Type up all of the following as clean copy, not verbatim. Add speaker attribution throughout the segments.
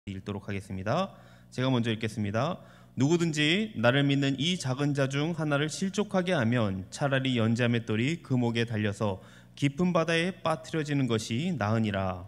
Speaker 1: 읽도록 하겠습니다. 제가 먼저 읽겠습니다. 누구든지 나를 믿는 이 작은 자 중 하나를 실족하게 하면 차라리 연자의 똘이 그 목에 달려서 깊은 바다에 빠뜨려지는 것이 나으니라.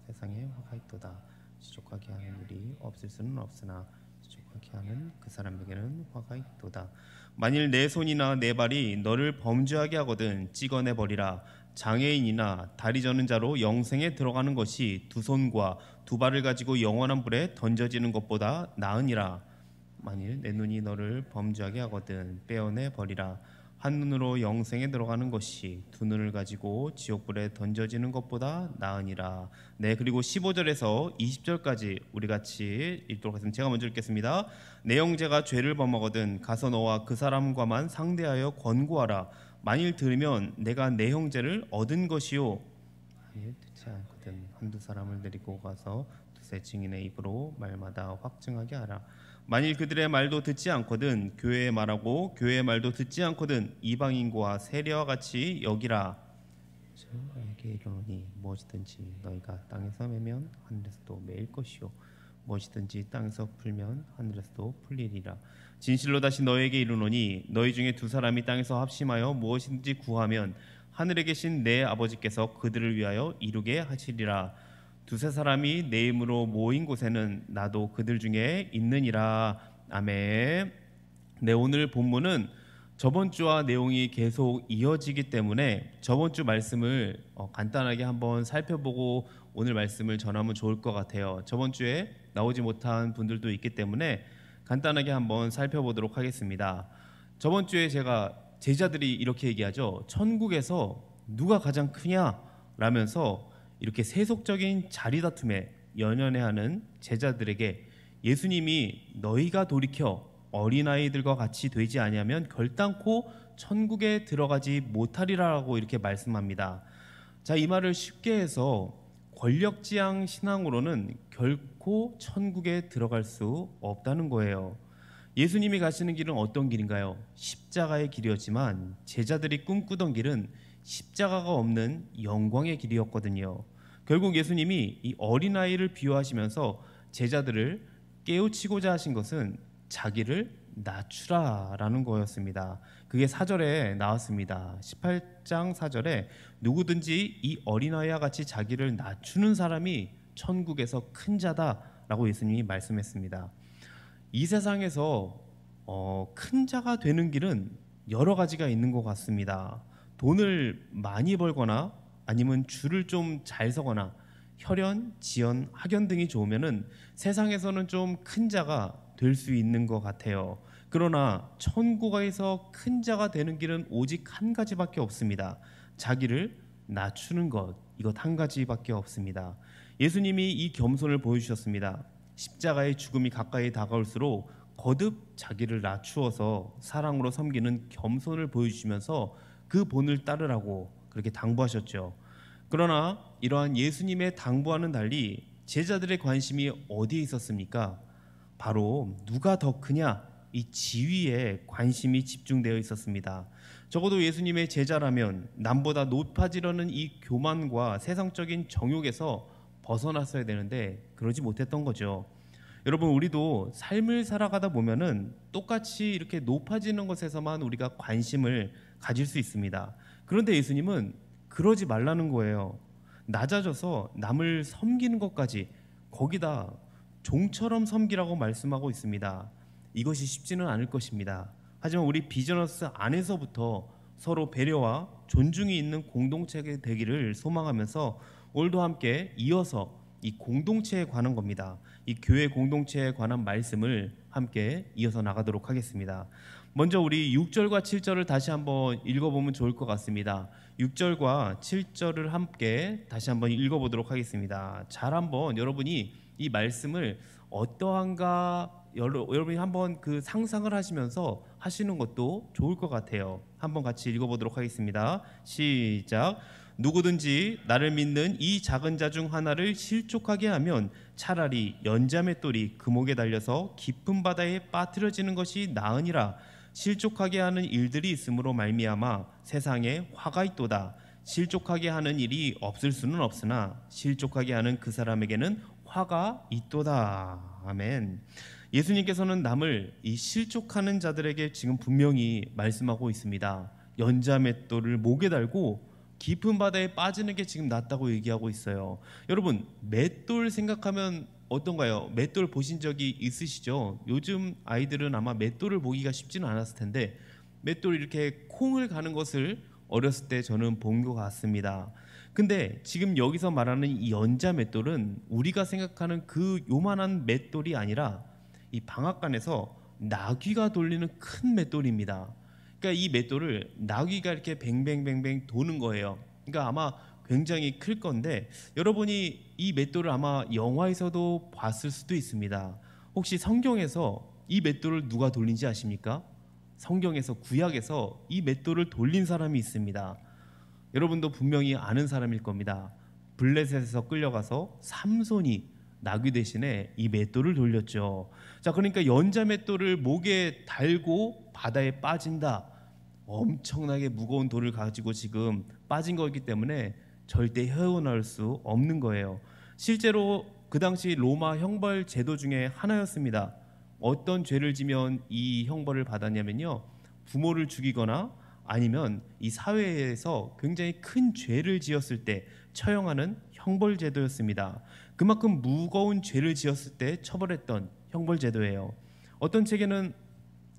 Speaker 1: 세상에 화가 있도다. 실족하게 하는 일이 없을 수는 없으나 실족하게 하는 그 사람에게는 화가 있도다. 만일 내 손이나 내 발이 너를 범죄하게 하거든 찍어내 버리라. 장애인이나 다리 저는 자로 영생에 들어가는 것이 두 손과 두 발을 가지고 영원한 불에 던져지는 것보다 나으니라. 만일 내 눈이 너를 범죄하게 하거든 빼어내 버리라. 한 눈으로 영생에 들어가는 것이 두 눈을 가지고 지옥불에 던져지는 것보다 나으니라. 네, 그리고 15절에서 20절까지 우리 같이 읽도록 하겠습니다. 제가 먼저 읽겠습니다. 내 형제가 죄를 범하거든 가서 너와 그 사람과만 상대하여 권고하라. 만일 들으면 내가 내 형제를 얻은 것이요. 만일 듣지 않거든 한두 사람을 데리고 가서 두세 증인의 입으로 말마다 확증하게 하라. 만일 그들의 말도 듣지 않거든 교회의 말하고 교회의 말도 듣지 않거든 이방인과 세례와 같이 여기라. 너에게 이르노니 무엇이든지 너희가 땅에서 매면 하늘에서도 매일 것이요 무엇이든지 땅에서 풀면 하늘에서도 풀리리라. 진실로 다시 너에게 이르노니 너희 중에 두 사람이 땅에서 합심하여 무엇이든지 구하면 하늘에 계신 내 아버지께서 그들을 위하여 이루게 하시리라. 두세 사람이 내 이름으로 모인 곳에는 나도 그들 중에 있느니라. 아멘. 네, 오늘 본문은 저번 주와 내용이 계속 이어지기 때문에 저번 주 말씀을 간단하게 한번 살펴보고 오늘 말씀을 전하면 좋을 것 같아요. 저번 주에 나오지 못한 분들도 있기 때문에 간단하게 한번 살펴보도록 하겠습니다. 저번 주에 제가 제자들이 이렇게 얘기하죠. 천국에서 누가 가장 크냐? 라면서 이렇게 세속적인 자리다툼에 연연해하는 제자들에게 예수님이 너희가 돌이켜 어린아이들과 같이 되지 아니하면 결단코 천국에 들어가지 못하리라고 이렇게 말씀합니다. 자, 이 말을 쉽게 해서 권력지향 신앙으로는 결코 천국에 들어갈 수 없다는 거예요. 예수님이 가시는 길은 어떤 길인가요? 십자가의 길이었지만 제자들이 꿈꾸던 길은 십자가가 없는 영광의 길이었거든요. 결국 예수님이 이 어린아이를 비유하시면서 제자들을 깨우치고자 하신 것은 자기를 낮추라라는 거였습니다. 그게 4절에 나왔습니다. 18장 4절에 누구든지 이 어린아이와 같이 자기를 낮추는 사람이 천국에서 큰 자다라고 예수님이 말씀했습니다. 이 세상에서 큰 자가 되는 길은 여러 가지가 있는 것 같습니다. 돈을 많이 벌거나 아니면 줄을 좀 잘 서거나 혈연, 지연, 학연 등이 좋으면은 세상에서는 좀 큰 자가 될 수 있는 것 같아요. 그러나 천국에서 큰 자가 되는 길은 오직 한 가지밖에 없습니다. 자기를 낮추는 것, 이것 한 가지밖에 없습니다. 예수님이 이 겸손을 보여주셨습니다. 십자가의 죽음이 가까이 다가올수록 거듭 자기를 낮추어서 사랑으로 섬기는 겸손을 보여주시면서 그 본을 따르라고 그렇게 당부하셨죠. 그러나 이러한 예수님의 당부와는 달리 제자들의 관심이 어디에 있었습니까? 바로 누가 더 크냐? 이 지위에 관심이 집중되어 있었습니다. 적어도 예수님의 제자라면 남보다 높아지려는 이 교만과 세상적인 정욕에서 벗어났어야 되는데 그러지 못했던 거죠. 여러분, 우리도 삶을 살아가다 보면은 똑같이 이렇게 높아지는 것에서만 우리가 관심을 가질 수 있습니다. 그런데 예수님은 그러지 말라는 거예요. 낮아져서 남을 섬기는 것까지, 거기다 종처럼 섬기라고 말씀하고 있습니다. 이것이 쉽지는 않을 것입니다. 하지만 우리 비즈니스 안에서부터 서로 배려와 존중이 있는 공동체가 되기를 소망하면서 오늘도 함께 이어서 이 공동체에 관한 겁니다. 이 교회 공동체에 관한 말씀을 함께 이어서 나가도록 하겠습니다. 먼저 우리 6절과 7절을 다시 한번 읽어보면 좋을 것 같습니다. 6절과 7절을 함께 다시 한번 읽어보도록 하겠습니다. 잘 한번 여러분이 이 말씀을 어떠한가 여러분이 한번 그 상상을 하시면서 하시는 것도 좋을 것 같아요. 한번 같이 읽어보도록 하겠습니다. 시작. 누구든지 나를 믿는 이 작은 자 중 하나를 실족하게 하면 차라리 연자의 똘이 그 목에 달려서 깊은 바다에 빠뜨려지는 것이 나으니라. 실족하게 하는 일들이 있으므로 말미암아 세상에 화가 있도다. 실족하게 하는 일이 없을 수는 없으나 실족하게 하는 그 사람에게는 화가 있도다. 아멘. 예수님께서는 남을 이 실족하는 자들에게 지금 분명히 말씀하고 있습니다. 연자맷돌을 목에 달고 깊은 바다에 빠지는 게 지금 낫다고 얘기하고 있어요. 여러분, 맷돌 생각하면 어떤가요? 맷돌 보신 적이 있으시죠? 요즘 아이들은 아마 맷돌을 보기가 쉽지는 않았을 텐데 맷돌 이렇게 콩을 가는 것을 어렸을 때 저는 본 것 같습니다. 근데 지금 여기서 말하는 이 연자 맷돌은 우리가 생각하는 그 요만한 맷돌이 아니라 이 방앗간에서 나귀가 돌리는 큰 맷돌입니다. 그러니까 이 맷돌을 나귀가 이렇게 뱅뱅뱅뱅 도는 거예요. 그러니까 아마 굉장히 클 건데 여러분이 이 맷돌을 아마 영화에서도 봤을 수도 있습니다. 혹시 성경에서 이 맷돌을 누가 돌린지 아십니까? 성경에서 구약에서 이 맷돌을 돌린 사람이 있습니다. 여러분도 분명히 아는 사람일 겁니다. 블레셋에서 끌려가서 삼손이 나귀 대신에 이 맷돌을 돌렸죠. 자, 그러니까 연자 맷돌을 목에 달고 바다에 빠진다. 엄청나게 무거운 돌을 가지고 지금 빠진 거기 때문에 절대 헤어나올 수 없는 거예요. 실제로 그 당시 로마 형벌 제도 중에 하나였습니다. 어떤 죄를 지면 이 형벌을 받았냐면요, 부모를 죽이거나 아니면 이 사회에서 굉장히 큰 죄를 지었을 때 처형하는 형벌 제도였습니다. 그만큼 무거운 죄를 지었을 때 처벌했던 형벌 제도예요. 어떤 책에는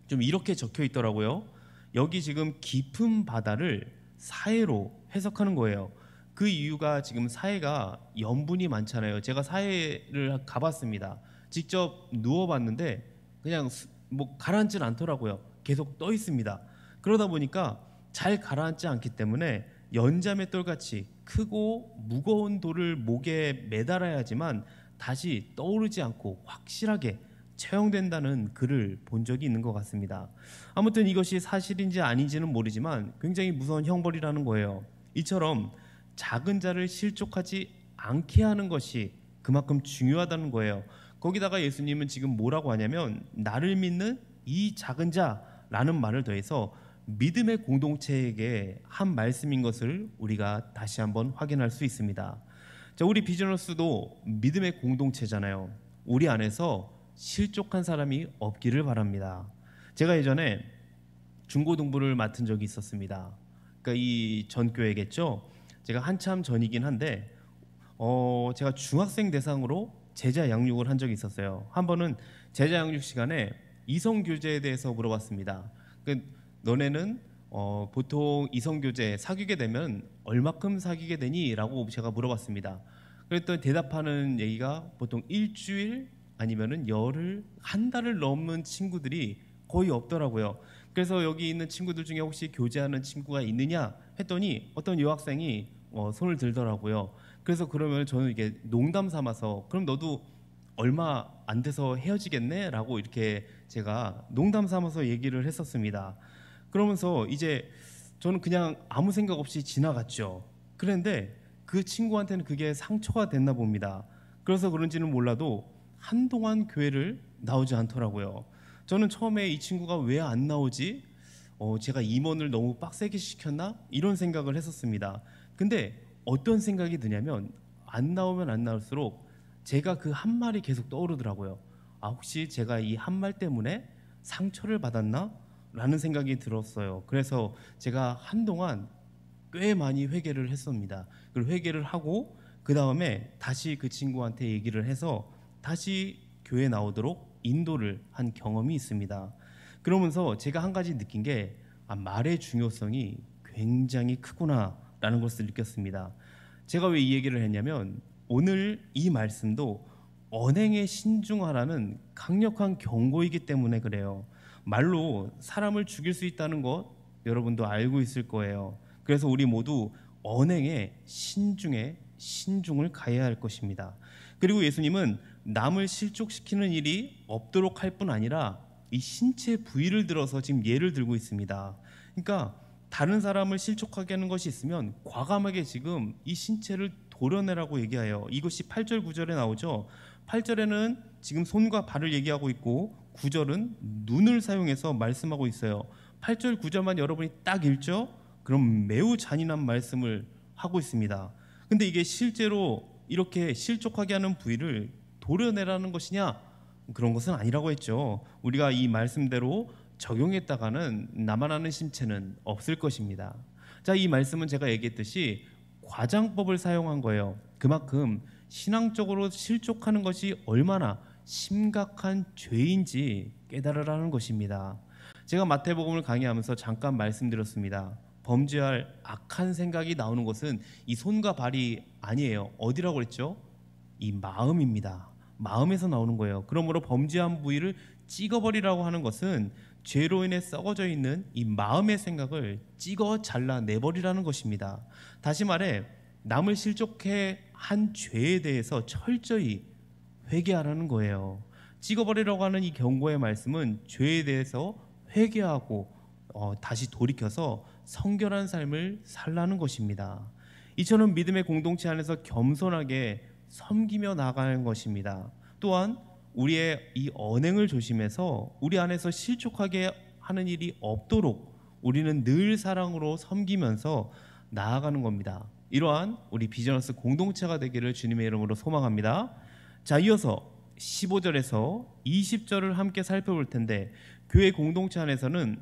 Speaker 1: 좀 이렇게 적혀 있더라고요. 여기 지금 깊은 바다를 사해로 해석하는 거예요. 그 이유가 지금 사해가 염분이 많잖아요. 제가 사해를 가봤습니다. 직접 누워봤는데 그냥 뭐 가라앉질 않더라고요. 계속 떠 있습니다. 그러다 보니까 잘 가라앉지 않기 때문에 연자맷돌 같이 크고 무거운 돌을 목에 매달아야지만 다시 떠오르지 않고 확실하게 처형된다는 글을 본 적이 있는 것 같습니다. 아무튼 이것이 사실인지 아닌지는 모르지만 굉장히 무서운 형벌이라는 거예요. 이처럼 작은 자를 실족하지 않게 하는 것이 그만큼 중요하다는 거예요. 거기다가 예수님은 지금 뭐라고 하냐면 나를 믿는 이 작은 자라는 말을 더해서 믿음의 공동체에게 한 말씀인 것을 우리가 다시 한번 확인할 수 있습니다. 자, 우리 비즈너스도 믿음의 공동체잖아요. 우리 안에서 실족한 사람이 없기를 바랍니다. 제가 예전에 중고등부를 맡은 적이 있었습니다. 그러니까 이 전교회겠죠. 제가 한참 전이긴 한데 제가 중학생 대상으로 제자 양육을 한 적이 있었어요. 한 번은 제자 양육 시간에 이성 교제에 대해서 물어봤습니다. 너네는 보통 이성 교제 사귀게 되면 얼마큼 사귀게 되니? 라고 제가 물어봤습니다. 그랬더니 대답하는 얘기가 보통 일주일 아니면은 열흘, 한 달을 넘는 친구들이 거의 없더라고요. 그래서 여기 있는 친구들 중에 혹시 교제하는 친구가 있느냐 했더니 어떤 여학생이 손을 들더라고요. 그래서 그러면 저는 이게 농담 삼아서 그럼 너도 얼마 안 돼서 헤어지겠네? 라고 이렇게 제가 농담 삼아서 얘기를 했었습니다. 그러면서 이제 저는 그냥 아무 생각 없이 지나갔죠. 그런데 그 친구한테는 그게 상처가 됐나 봅니다. 그래서 그런지는 몰라도 한동안 교회를 나오지 않더라고요. 저는 처음에 이 친구가 왜 안 나오지? 제가 임원을 너무 빡세게 시켰나? 이런 생각을 했었습니다. 근데 어떤 생각이 드냐면 안 나오면 안 나올수록 제가 그 한 말이 계속 떠오르더라고요. 혹시 제가 이 한 말 때문에 상처를 받았나? 라는 생각이 들었어요. 그래서 제가 한동안 꽤 많이 회개를 했습니다. 그리고 회개를 하고 그 다음에 다시 그 친구한테 얘기를 해서 다시 교회 나오도록 인도를 한 경험이 있습니다. 그러면서 제가 한 가지 느낀 게 말의 중요성이 굉장히 크구나라는 것을 느꼈습니다. 제가 왜 이 얘기를 했냐면 오늘 이 말씀도 언행에 신중하라는 강력한 경고이기 때문에 그래요. 말로 사람을 죽일 수 있다는 것 여러분도 알고 있을 거예요. 그래서 우리 모두 언행에 신중을 가해야 할 것입니다. 그리고 예수님은 남을 실족시키는 일이 없도록 할 뿐 아니라 이 신체 부위를 들어서 지금 예를 들고 있습니다. 그러니까 다른 사람을 실족하게 하는 것이 있으면 과감하게 지금 이 신체를 도려내라고 얘기해요. 이것이 8절 9절에 나오죠. 8절에는 지금 손과 발을 얘기하고 있고 9절은 눈을 사용해서 말씀하고 있어요. 8절 9절만 여러분이 딱 읽죠? 그럼 매우 잔인한 말씀을 하고 있습니다. 근데 이게 실제로 이렇게 실족하게 하는 부위를 도려내라는 것이냐? 그런 것은 아니라고 했죠. 우리가 이 말씀대로 적용했다가는 나만 아는 심체는 없을 것입니다. 자, 이 말씀은 제가 얘기했듯이 과장법을 사용한 거예요. 그만큼 신앙적으로 실족하는 것이 얼마나 심각한 죄인지 깨달으라는 것입니다. 제가 마태복음을 강의하면서 잠깐 말씀드렸습니다. 범죄할 악한 생각이 나오는 것은 이 손과 발이 아니에요. 어디라고 그랬죠? 이 마음입니다. 마음에서 나오는 거예요. 그러므로 범죄한 부위를 찍어버리라고 하는 것은 죄로 인해 썩어져 있는 이 마음의 생각을 찍어 잘라내버리라는 것입니다. 다시 말해 남을 실족해 한 죄에 대해서 철저히 회개하라는 거예요. 찍어버리라고 하는 이 경고의 말씀은 죄에 대해서 회개하고 다시 돌이켜서 성결한 삶을 살라는 것입니다. 이처럼 믿음의 공동체 안에서 겸손하게 섬기며 나가는 것입니다. 또한 우리의 이 언행을 조심해서 우리 안에서 실족하게 하는 일이 없도록 우리는 늘 사랑으로 섬기면서 나아가는 겁니다. 이러한 우리 비즈니스 공동체가 되기를 주님의 이름으로 소망합니다. 자, 이어서 15절에서 20절을 함께 살펴볼 텐데, 교회 공동체 안에서는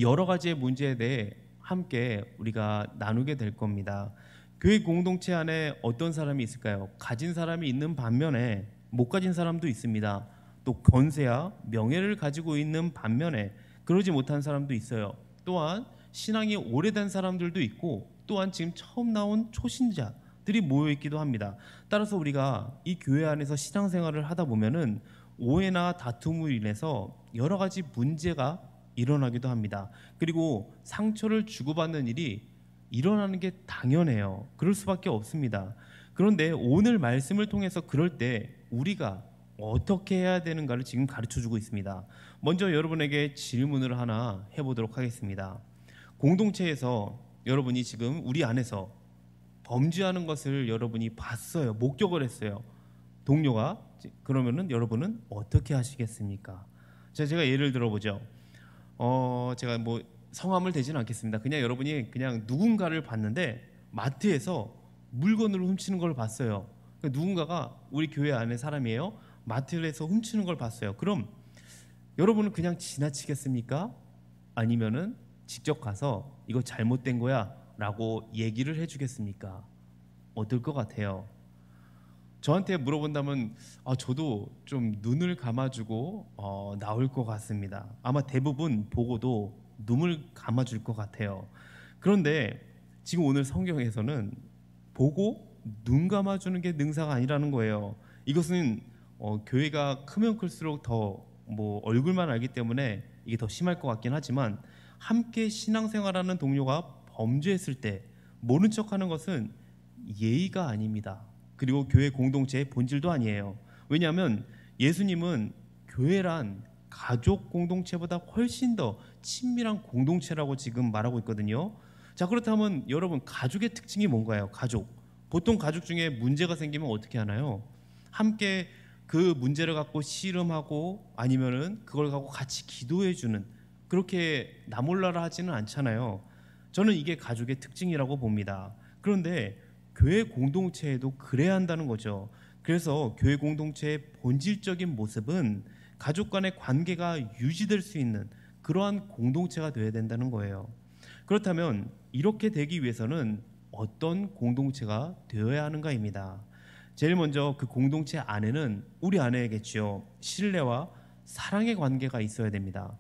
Speaker 1: 여러 가지의 문제에 대해 함께 우리가 나누게 될 겁니다. 교회 공동체 안에 어떤 사람이 있을까요? 가진 사람이 있는 반면에 못 가진 사람도 있습니다. 또 권세와 명예를 가지고 있는 반면에 그러지 못한 사람도 있어요. 또한 신앙이 오래된 사람들도 있고, 또한 지금 처음 나온 초신자들이 모여 있기도 합니다. 따라서 우리가 이 교회 안에서 신앙생활을 하다 보면은 오해나 다툼으로 인해서 여러 가지 문제가 일어나기도 합니다. 그리고 상처를 주고받는 일이 일어나는 게 당연해요. 그럴 수밖에 없습니다. 그런데 오늘 말씀을 통해서 그럴 때 우리가 어떻게 해야 되는가를 지금 가르쳐주고 있습니다. 먼저 여러분에게 질문을 하나 해보도록 하겠습니다. 공동체에서 여러분이 지금 우리 안에서 범죄하는 것을 여러분이 봤어요. 목격을 했어요. 동료가. 그러면은 여러분은 어떻게 하시겠습니까? 제가 예를 들어보죠. 제가 뭐 성함을 대지는 않겠습니다. 그냥 여러분이 그냥 누군가를 봤는데 마트에서 물건을 훔치는 걸 봤어요. 누군가가 우리 교회 안에 사람이에요. 마트에서 훔치는 걸 봤어요. 그럼 여러분은 그냥 지나치겠습니까? 아니면은 직접 가서 이거 잘못된 거야 라고 얘기를 해주겠습니까? 어떨 것 같아요? 저한테 물어본다면 저도 좀 눈을 감아주고 나올 것 같습니다. 아마 대부분 보고도 눈을 감아줄 것 같아요. 그런데 지금 오늘 성경에서는 보고 눈 감아주는 게 능사가 아니라는 거예요. 이것은 교회가 크면 클수록 더 얼굴만 알기 때문에 이게 더 심할 것 같긴 하지만, 함께 신앙생활하는 동료가 범죄했을 때 모른 척하는 것은 예의가 아닙니다. 그리고 교회 공동체의 본질도 아니에요. 왜냐하면 예수님은 교회란 가족 공동체보다 훨씬 더 친밀한 공동체라고 지금 말하고 있거든요. 자, 그렇다면 여러분, 가족의 특징이 뭔가요? 가족. 보통 가족 중에 문제가 생기면 어떻게 하나요? 함께 그 문제를 갖고 씨름하고 아니면은 그걸 갖고 같이 기도해 주는, 그렇게 나몰라라 하지는 않잖아요. 저는 이게 가족의 특징이라고 봅니다. 그런데 교회 공동체에도 그래야 한다는 거죠. 그래서 교회 공동체의 본질적인 모습은 가족 간의 관계가 유지될 수 있는 그러한 공동체가 되어야 된다는 거예요. 그렇다면 이렇게 되기 위해서는 어떤 공동체가 되어야 하는가입니다. 제일 먼저 그 공동체 안에는 우리 안에겠지요. 신뢰와 사랑의 관계가 있어야 됩니다.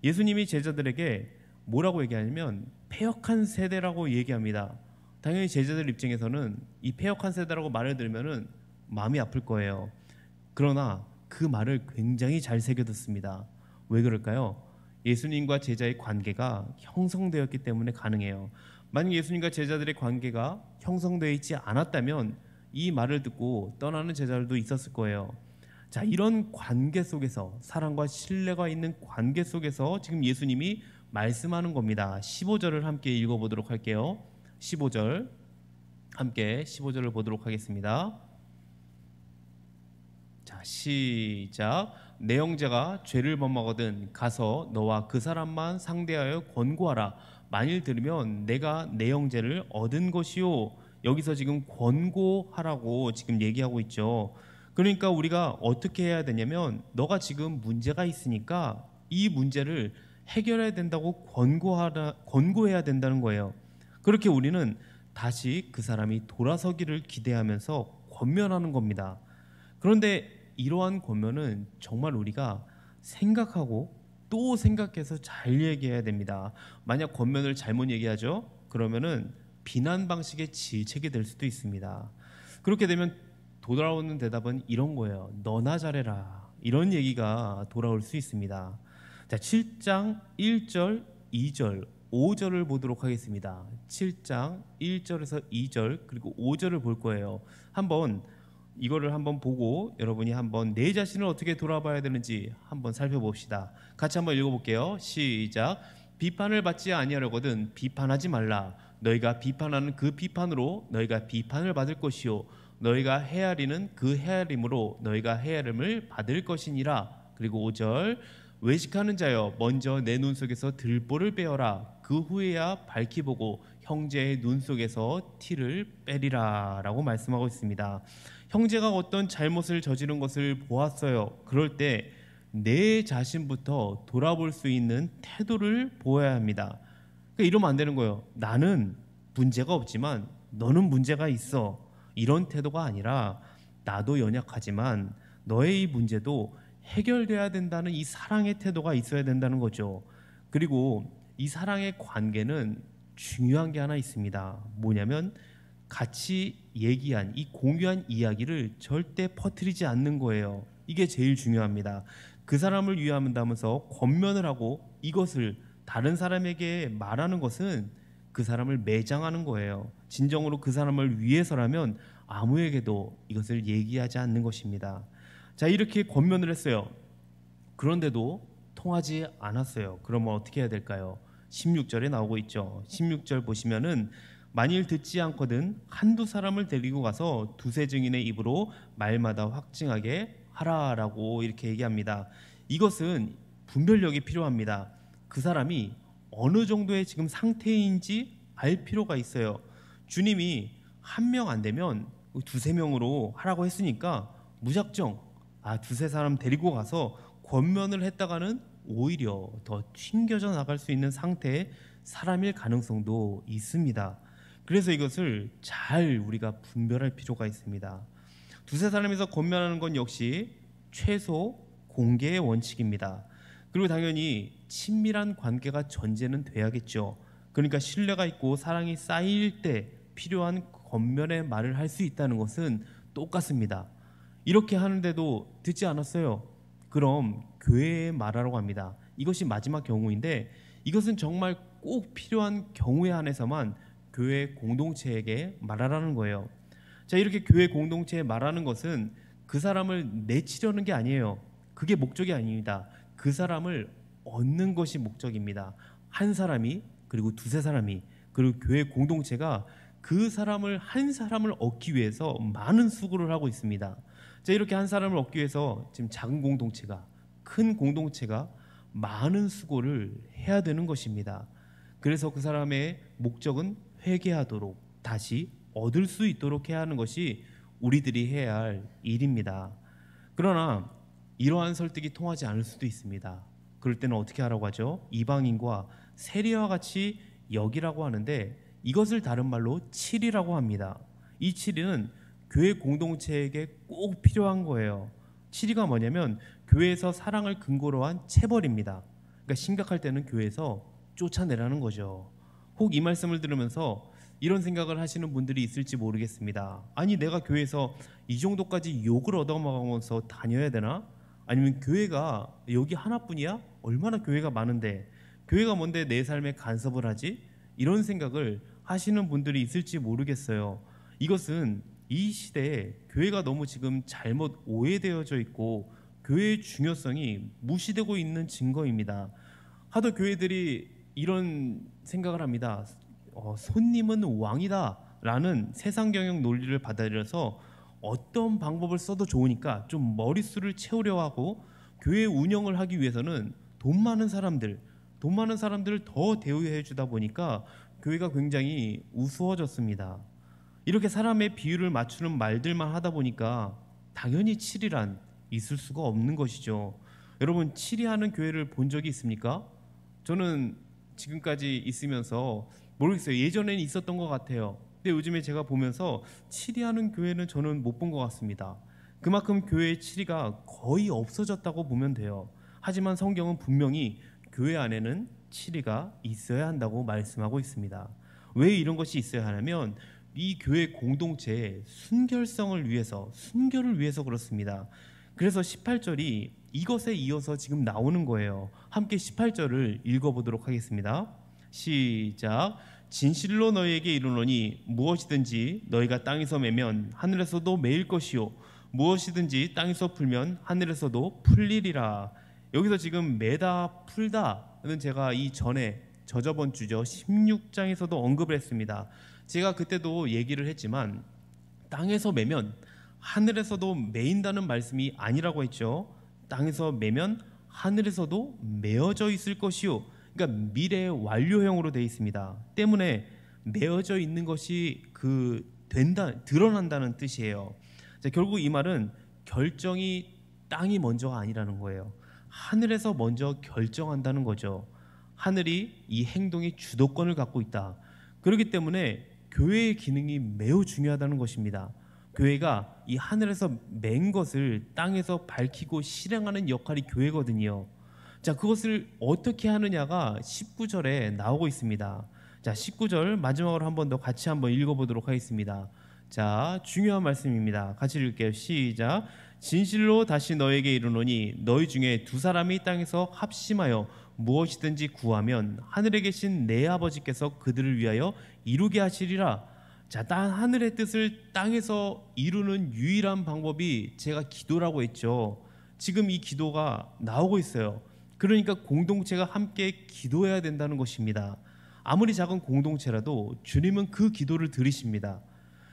Speaker 1: 예수님이 제자들에게 뭐라고 얘기하냐면 패역한 세대라고 얘기합니다. 당연히 제자들 입장에서는 이 패역한 세대라고 말을 들으면은 마음이 아플 거예요. 그러나 그 말을 굉장히 잘 새겨듣습니다. 왜 그럴까요? 예수님과 제자의 관계가 형성되었기 때문에 가능해요. 만약 예수님과 제자들의 관계가 형성되어 있지 않았다면 이 말을 듣고 떠나는 제자들도 있었을 거예요. 자, 이런 관계 속에서, 사랑과 신뢰가 있는 관계 속에서 지금 예수님이 말씀하는 겁니다. 15절을 함께 읽어보도록 할게요. 15절 함께 15절을 보도록 하겠습니다. 자, 시작. 내 형제가 죄를 범하거든 가서 너와 그 사람만 상대하여 권고하라. 만일 들으면 내가 내 형제를 얻은 것이요. 여기서 지금 권고하라고 지금 얘기하고 있죠. 그러니까 우리가 어떻게 해야 되냐면 너가 지금 문제가 있으니까 이 문제를 해결해야 된다고 권고해야 된다는 거예요. 그렇게 우리는 다시 그 사람이 돌아서기를 기대하면서 권면하는 겁니다. 그런데 이러한 권면은 정말 우리가 생각하고 또 생각해서 잘 얘기해야 됩니다. 만약 권면을 잘못 얘기하죠? 그러면은 비난 방식의 질책이 될 수도 있습니다. 그렇게 되면 돌아오는 대답은 이런 거예요. 너나 잘해라. 이런 얘기가 돌아올 수 있습니다. 자, 7장 1절, 2절, 5절을 보도록 하겠습니다. 7장 1절에서 2절 그리고 5절을 볼 거예요. 한번 이거를 한번 보고 여러분이 한번 내 자신을 어떻게 돌아봐야 되는지 한번 살펴봅시다. 같이 한번 읽어볼게요. 시작. 비판을 받지 아니하려거든 비판하지 말라. 너희가 비판하는 그 비판으로 너희가 비판을 받을 것이요 너희가 헤아리는 그 헤아림으로 너희가 헤아림을 받을 것이니라. 그리고 5절. 외식하는 자여 먼저 내 눈 속에서 들보를 빼어라. 그 후에야 밝히 보고 형제의 눈 속에서 티를 빼리라 라고 말씀하고 있습니다. 형제가 어떤 잘못을 저지른 것을 보았어요. 그럴 때 내 자신부터 돌아볼 수 있는 태도를 보여야 합니다. 그러니까 이러면 안 되는 거예요. 나는 문제가 없지만 너는 문제가 있어. 이런 태도가 아니라 나도 연약하지만 너의 이 문제도 해결돼야 된다는 이 사랑의 태도가 있어야 된다는 거죠. 그리고 이 사랑의 관계는 중요한 게 하나 있습니다. 뭐냐면 같이 얘기한 이 공유한 이야기를 절대 퍼뜨리지 않는 거예요. 이게 제일 중요합니다. 그 사람을 위한다면서 권면을 하고 이것을 다른 사람에게 말하는 것은 그 사람을 매장하는 거예요. 진정으로 그 사람을 위해서라면 아무에게도 이것을 얘기하지 않는 것입니다. 자, 이렇게 권면을 했어요. 그런데도 통하지 않았어요. 그러면 어떻게 해야 될까요? 16절에 나오고 있죠. 16절 보시면은 만일 듣지 않거든 한두 사람을 데리고 가서 두세 증인의 입으로 말마다 확증하게 하라라고 이렇게 얘기합니다. 이것은 분별력이 필요합니다. 그 사람이 어느 정도의 지금 상태인지 알 필요가 있어요. 주님이 한 명 안 되면 두세 명으로 하라고 했으니까 무작정 두세 사람 데리고 가서 권면을 했다가는 오히려 더 튕겨져 나갈 수 있는 상태의 사람일 가능성도 있습니다. 그래서 이것을 잘 우리가 분별할 필요가 있습니다. 두세 사람에서 권면하는 건 역시 최소 공개의 원칙입니다. 그리고 당연히 친밀한 관계가 전제는 돼야겠죠. 그러니까 신뢰가 있고 사랑이 쌓일 때 필요한 권면의 말을 할 수 있다는 것은 똑같습니다. 이렇게 하는데도 듣지 않았어요. 그럼 교회에 말하라고 합니다. 이것이 마지막 경우인데 이것은 정말 꼭 필요한 경우에 한해서만 교회 공동체에게 말하라는 거예요. 자, 이렇게 교회 공동체에 말하는 것은 그 사람을 내치려는 게 아니에요. 그게 목적이 아닙니다. 그 사람을 얻는 것이 목적입니다. 한 사람이 그리고 두세 사람이 그리고 교회 공동체가 그 사람을 한 사람을 얻기 위해서 많은 수고를 하고 있습니다. 자, 이렇게 한 사람을 얻기 위해서 지금 작은 공동체가 큰 공동체가 많은 수고를 해야 되는 것입니다. 그래서 그 사람의 목적은 회개하도록 다시 얻을 수 있도록 해야 하는 것이 우리들이 해야 할 일입니다. 그러나 이러한 설득이 통하지 않을 수도 있습니다. 그럴 때는 어떻게 하라고 하죠? 이방인과 세리와 같이 여기라고 하는데 이것을 다른 말로 칠이라고 합니다. 이 칠이는 교회 공동체에게 꼭 필요한 거예요. 칠이가 뭐냐면 교회에서 사랑을 근거로 한 체벌입니다. 그러니까 심각할 때는 교회에서 쫓아내라는 거죠. 혹 이 말씀을 들으면서 이런 생각을 하시는 분들이 있을지 모르겠습니다. 아니, 내가 교회에서 이 정도까지 욕을 얻어먹으면서 다녀야 되나? 아니면 교회가 여기 하나뿐이야? 얼마나 교회가 많은데 교회가 뭔데 내 삶에 간섭을 하지? 이런 생각을 하시는 분들이 있을지 모르겠어요. 이것은 이 시대에 교회가 너무 지금 잘못 오해되어져 있고 교회의 중요성이 무시되고 있는 증거입니다. 하도 교회들이 이런 생각을 합니다. 손님은 왕이다 라는 세상 경영 논리를 받아들여서 어떤 방법을 써도 좋으니까 좀 머릿수를 채우려 하고 교회 운영을 하기 위해서는 돈 많은 사람들, 돈 많은 사람들을 더 대우해 주다 보니까 교회가 굉장히 우스워졌습니다. 이렇게 사람의 비율을 맞추는 말들만 하다 보니까 당연히 치리란 있을 수가 없는 것이죠. 여러분, 치리하는 교회를 본 적이 있습니까? 저는 지금까지 있으면서 모르겠어요. 예전에는 있었던 것 같아요. 근데 요즘에 제가 보면서 치리하는 교회는 저는 못 본 것 같습니다. 그만큼 교회의 치리가 거의 없어졌다고 보면 돼요. 하지만 성경은 분명히 교회 안에는 치리가 있어야 한다고 말씀하고 있습니다. 왜 이런 것이 있어야 하냐면 이 교회 공동체의 순결성을 위해서, 순결을 위해서 그렇습니다. 그래서 18절이 이것에 이어서 지금 나오는 거예요. 함께 18절을 읽어보도록 하겠습니다. 시작. 진실로 너희에게 이르노니 무엇이든지 너희가 땅에서 매면 하늘에서도 매일 것이요 무엇이든지 땅에서 풀면 하늘에서도 풀리리라. 여기서 지금 매다 풀다는 제가 이 전에 저저번 주죠 16장에서도 언급을 했습니다. 제가 그때도 얘기를 했지만 땅에서 매면 하늘에서도 매인다는 말씀이 아니라고 했죠. 땅에서 매면 하늘에서도 매어져 있을 것이요, 그러니까 미래 완료형으로 되어 있습니다. 때문에 매어져 있는 것이 드러난다는 뜻이에요. 자, 결국 이 말은 결정이 땅이 먼저가 아니라는 거예요. 하늘에서 먼저 결정한다는 거죠. 하늘이 이 행동의 주도권을 갖고 있다. 그렇기 때문에 교회의 기능이 매우 중요하다는 것입니다. 교회가 이 하늘에서 맨 것을 땅에서 밝히고 실행하는 역할이 교회거든요. 자, 그것을 어떻게 하느냐가 19절에 나오고 있습니다. 자, 19절 마지막으로 한 번 더 같이 한번 읽어보도록 하겠습니다. 자, 중요한 말씀입니다. 같이 읽을게요. 시작. 진실로 다시 너에게 이르노니 너희 중에 두 사람이 땅에서 합심하여 무엇이든지 구하면 하늘에 계신 내 아버지께서 그들을 위하여 이루게 하시리라. 자, 하늘의 뜻을 땅에서 이루는 유일한 방법이 제가 기도라고 했죠. 지금 이 기도가 나오고 있어요. 그러니까 공동체가 함께 기도해야 된다는 것입니다. 아무리 작은 공동체라도 주님은 그 기도를 들으십니다.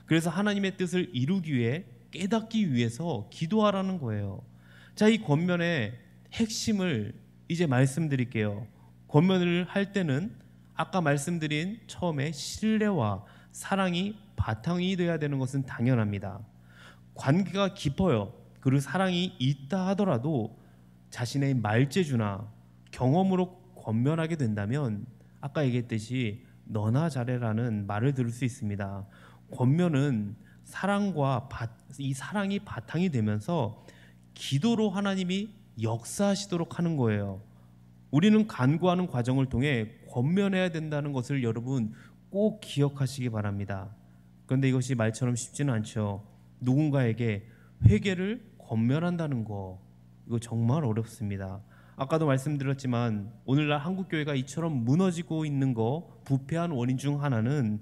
Speaker 1: 그래서 하나님의 뜻을 이루기 위해, 깨닫기 위해서 기도하라는 거예요. 자, 이 권면의 핵심을 이제 말씀드릴게요. 권면을 할 때는 아까 말씀드린 처음에 신뢰와 사랑이 바탕이 돼야 되는 것은 당연합니다. 관계가 깊어요. 그리고 사랑이 있다 하더라도 자신의 말재주나 경험으로 권면하게 된다면 아까 얘기했듯이 너나 잘해라는 말을 들을 수 있습니다. 권면은 이 사랑이 바탕이 되면서 기도로 하나님이 역사하시도록 하는 거예요. 우리는 간구하는 과정을 통해 권면해야 된다는 것을 여러분 꼭 기억하시기 바랍니다. 그런데 이것이 말처럼 쉽지는 않죠. 누군가에게 회개를 권면한다는 거, 이거 정말 어렵습니다. 아까도 말씀드렸지만 오늘날 한국교회가 이처럼 무너지고 있는 거, 부패한 원인 중 하나는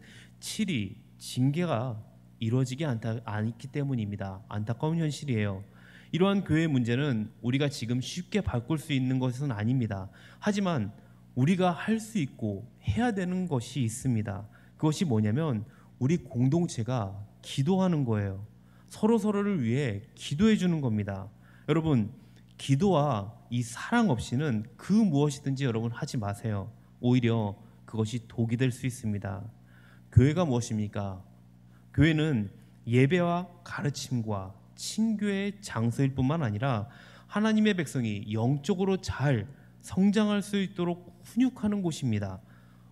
Speaker 1: 징계가 이루어지지 않기 때문입니다. 안타까운 현실이에요. 이러한 교회의 문제는 우리가 지금 쉽게 바꿀 수 있는 것은 아닙니다. 하지만 우리가 할 수 있고 해야 되는 것이 있습니다. 그것이 뭐냐면 우리 공동체가 기도하는 거예요. 서로를 위해 기도해 주는 겁니다. 여러분, 기도와 이 사랑 없이는 그 무엇이든지 여러분 하지 마세요. 오히려 그것이 독이 될 수 있습니다. 교회가 무엇입니까? 교회는 예배와 가르침과 친교의 장소일 뿐만 아니라 하나님의 백성이 영적으로 잘 성장할 수 있도록 훈육하는 곳입니다.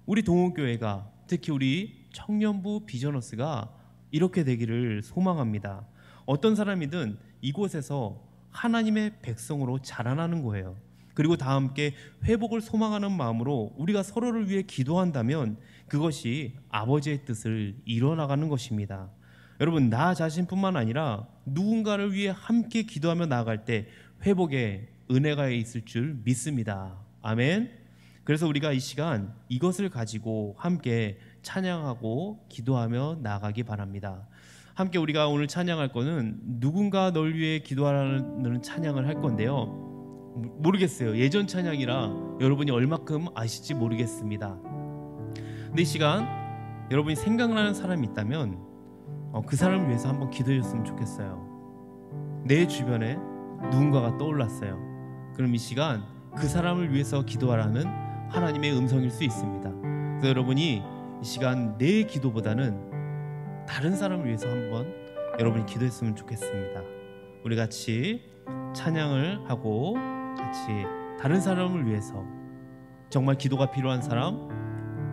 Speaker 1: 우리 동호교회가, 특히 우리 청년부 비저너스가 이렇게 되기를 소망합니다. 어떤 사람이든 이곳에서 하나님의 백성으로 자라나는 거예요. 그리고 다 함께 회복을 소망하는 마음으로 우리가 서로를 위해 기도한다면 그것이 아버지의 뜻을 이뤄나가는 것입니다. 여러분, 나 자신뿐만 아니라 누군가를 위해 함께 기도하며 나아갈 때 회복의 은혜가 있을 줄 믿습니다. 아멘. 그래서 우리가 이 시간 이것을 가지고 함께 찬양하고 기도하며 나아가기 바랍니다. 함께 우리가 오늘 찬양할 거는 누군가 널 위해 기도하라는 찬양을 할 건데요. 모르겠어요. 예전 찬양이라 여러분이 얼마큼 아실지 모르겠습니다. 근데 이 시간 여러분이 생각나는 사람이 있다면 그 사람을 위해서 한번 기도해 줬으면 좋겠어요. 내 주변에 누군가가 떠올랐어요. 그럼 이 시간 그 사람을 위해서 기도하라는 하나님의 음성일 수 있습니다. 그래서 여러분이 이 시간 내 기도보다는 다른 사람을 위해서 한번 여러분이 기도했으면 좋겠습니다. 우리 같이 찬양을 하고 같이 다른 사람을 위해서, 정말 기도가 필요한 사람,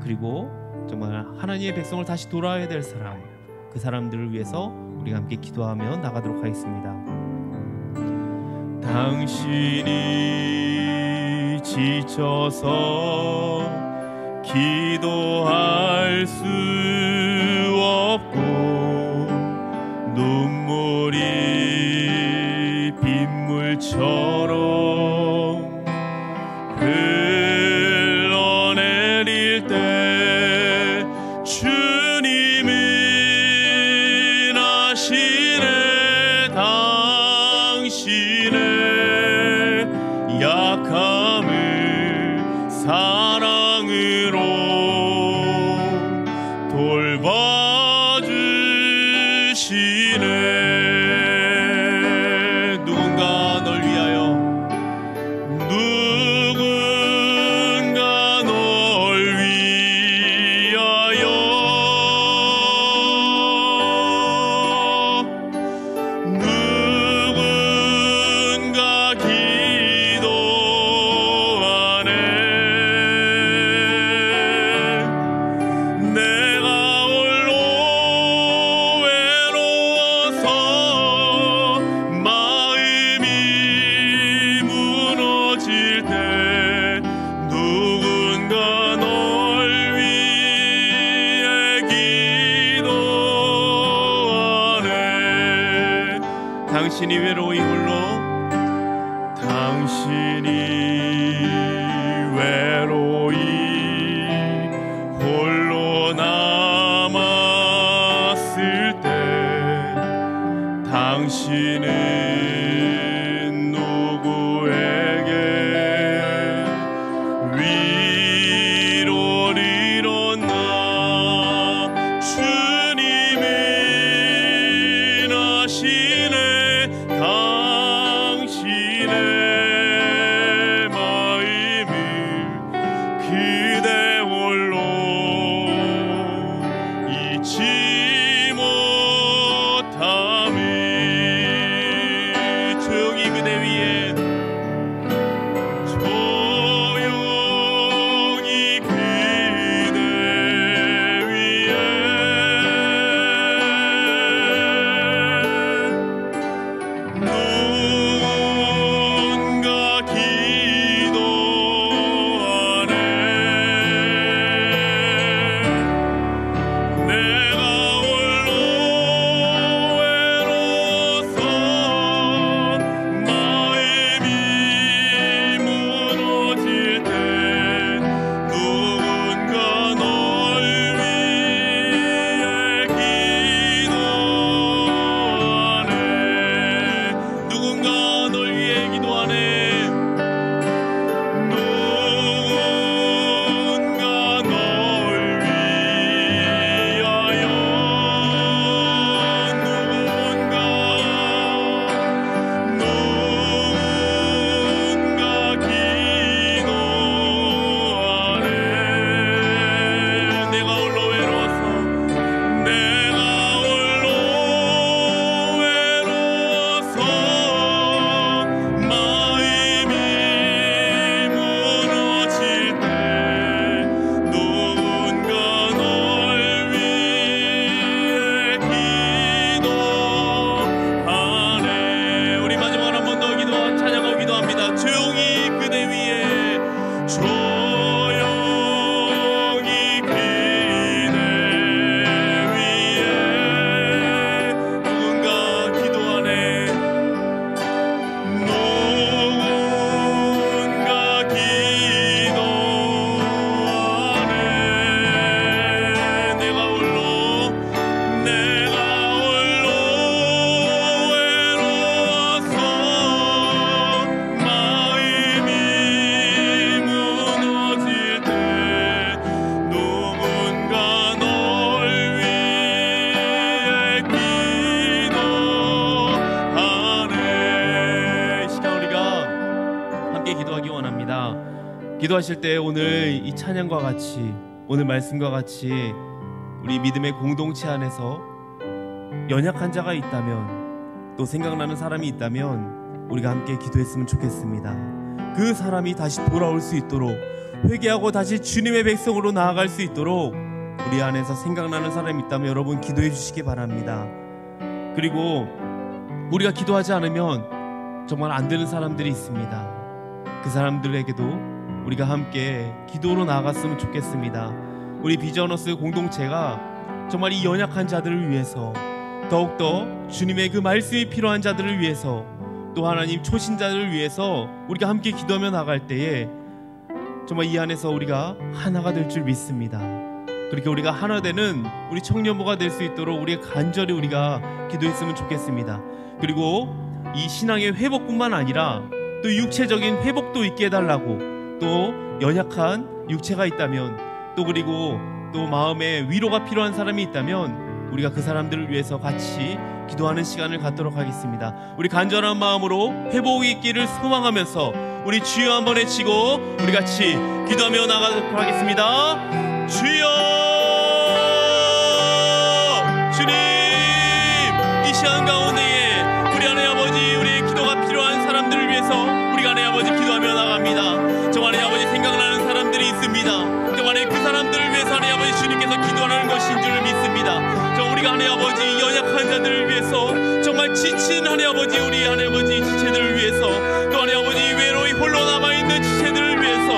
Speaker 1: 그리고 정말 하나님의 백성을 다시 돌아와야 될 사람, 그 사람들을 위해서 우리가 함께 기도하며 나가도록 하겠습니다. 당신이 지쳐서 기도할 수 없고 눈물이 빗물처럼 흘러내릴 때 주님은 아시네. 당신의 약함을 사랑으로 돌봐주시네. 누군가 널 위하여, 누군가 널 위하여, 누군가 기도하네. 내가 홀로 외로워서 마음이 무너질 때 누군가 널 위해 기도하네. 당신이 외로이 홀로, 당신이 외로이 홀로 남았을 때 당신은 누구에게 위로를 얻나. 주님은 아시네. 당신의 마음을 그대 홀로 잊지 못함을. 조용히 그대 위에, 조용히 그대 위에 누군가 기도하네. 내가 홀로 외로워서 마음이 기도하실 때 오늘 이 찬양과 같이, 오늘 말씀과 같이 우리 믿음의 공동체 안에서 연약한 자가 있다면, 또 생각나는 사람이 있다면 우리가 함께 기도했으면 좋겠습니다. 그 사람이 다시 돌아올 수 있도록, 회개하고 다시 주님의 백성으로 나아갈 수 있도록 우리 안에서 생각나는 사람이 있다면 여러분 기도해 주시기 바랍니다. 그리고 우리가 기도하지 않으면 정말 안 되는 사람들이 있습니다. 그 사람들에게도 우리가 함께 기도로 나아갔으면 좋겠습니다. 우리 비전어스 공동체가 정말 이 연약한 자들을 위해서, 더욱더 주님의 그 말씀이 필요한 자들을 위해서, 또 하나님 초신자들을 위해서 우리가 함께 기도하며 나갈 때에 정말 이 안에서 우리가 하나가 될 줄 믿습니다. 그렇게 우리가 하나 되는 우리 청년부가 될 수 있도록 우리가 간절히 우리가 기도했으면 좋겠습니다. 그리고 이 신앙의 회복뿐만 아니라 또 육체적인 회복도 있게 해달라고, 또 연약한 육체가 있다면, 또 그리고 또 마음에 위로가 필요한 사람이 있다면 우리가 그 사람들을 위해서 같이 기도하는 시간을 갖도록 하겠습니다. 우리 간절한 마음으로 회복이 있기를 소망하면서 우리 주여 한번 외치고 우리 같이 기도하며 나가도록 하겠습니다. 주여, 주님, 이 시간 가운데에 우리 하나님 아버지, 우리의 기도가 필요한 사람들을 위해서 우리가 하나님 아버지 기도하며 나갑니다. 정말 하나님 아버지 생각나는 사람들이 있습니다. 정말 그 사람들을 위해서 하나님 아버지 주님께서 기도하는 것인 줄 믿습니다. 저 우리가 하나님 아버지 연약한 자들을 위해서, 정말 지친 하나님 아버지, 우리 하나님 아버지 지체들을 위해서, 또 하나님 아버지 외로이 홀로 남아있는 지체들을 위해서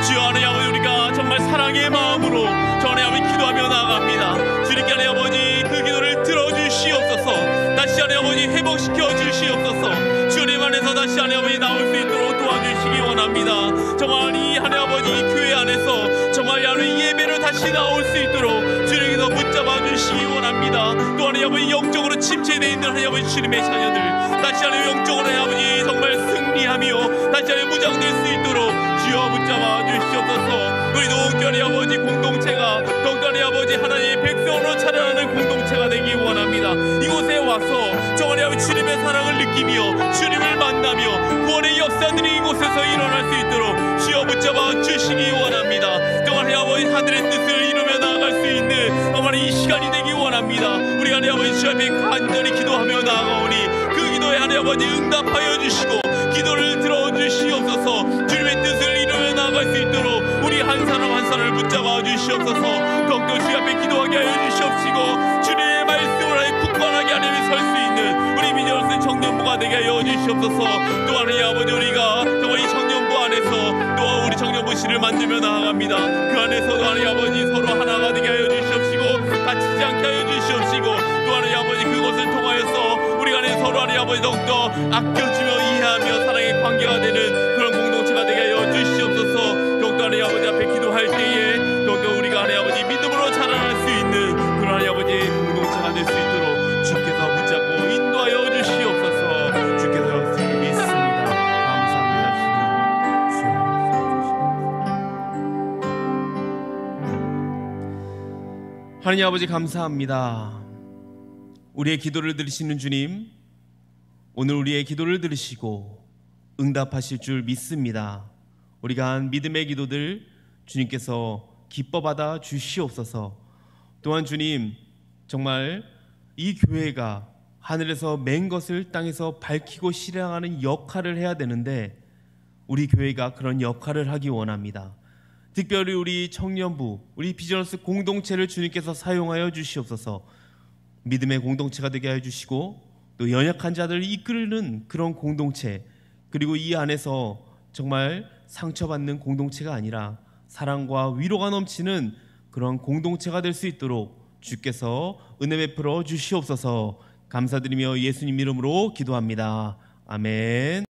Speaker 1: 주여 하나님 아버지 우리가 정말 사랑의 마음으로 저 하나님 아버지 기도하며 나아갑니다. 주님께 하나님 아버지 그 기도를 들어주시옵소서. 다시 하나님 아버지 회복시켜 주시옵소서. 주님 안에서 다시 하나님 아버지 나올 수 있도록 도와주시기 원합니다. 정말 이 하나님 아버지 교회 안에서 정말 하나님 예배로 다시 나올 수 있도록 주님께서 붙잡아 주시기 원합니다. 또 하나님 아버지 영적으로 침체되어 있는 하나님 아버지 주님의 자녀들 다시 하나님 영적으로 하나님 아버지 정말 승리하며 다시 하나님 무장될 수 있도록 주여 붙잡아 주시옵소서. 우리 동교리 아버지 공동체가 동교리 아버지 하나님의 백성으로 자라나는 공동체가 되기 원합니다. 이곳에 와서 정말 아버지 주님의 사랑을 느끼며 주님을 만나며 구원의 역사들이 이곳에서 일어날 수 있도록 주여 붙잡아 주시기 원합니다. 정말 아버지 하늘의 뜻을 이루며 나아갈 수 있는 정말 이 시간이 되기 원합니다. 우리 하나님 아버지 주 앞에 간절히 기도하며 나아가오니 그 기도에 하나님 아버지 응답하여 주시고 기도를 들어주시옵소서. 주님의 뜻을 이루며 나아갈 수 있도록 우리 한 사람 한 사람을 붙잡아 주시옵소서. 더욱더 주 앞에 기도하게 하여 주시옵시고 주님의 말씀을 하여 굳건하게 하나님이 설 수 있는 우리 비전어스 청년부가 되게 하여 주시옵소서. 또 하나님 아버지 우리가 정말 이 청년부 안에서 또 우리 청년부실을 만들며 나아갑니다. 그 안에서도 하나님 아버지 서로 하나가 되게 하여 주시옵시고 다치지 않게 하여 주시옵시고 또 하나님 아버지 그것을 통하여서 우리가 서로 하나님 아버지 더욱더 아껴주며 이해하며 사랑의 관계가 되는 그런 공동체가 되게 하여 주시옵소서. 더욱더 하나님 아버지 앞에 기도할 때에 더욱더 우리가 하나님 아버지 믿음으로 자라날 수 있는 그런 하나님 아버지의 공동체가 될 수 있도록 주께서 붙잡고 인도하여 주시옵소서. 주께서 믿습니다. 감사합니다. 주여. 하나님 아버지 감사합니다. 우리의 기도를 들으시는 주님, 오늘 우리의 기도를 들으시고 응답하실 줄 믿습니다. 우리가 한 믿음의 기도들 주님께서 기뻐 받아 주시옵소서. 또한 주님, 정말 이 교회가 하늘에서 맨 것을 땅에서 밝히고 실행하는 역할을 해야 되는데 우리 교회가 그런 역할을 하기 원합니다. 특별히 우리 청년부, 우리 비전어스 공동체를 주님께서 사용하여 주시옵소서. 믿음의 공동체가 되게 해주시고 또 연약한 자들을 이끄는 그런 공동체, 그리고 이 안에서 정말 상처받는 공동체가 아니라 사랑과 위로가 넘치는 그런 공동체가 될 수 있도록 주께서 은혜 베풀어 주시옵소서. 감사드리며 예수님 이름으로 기도합니다. 아멘.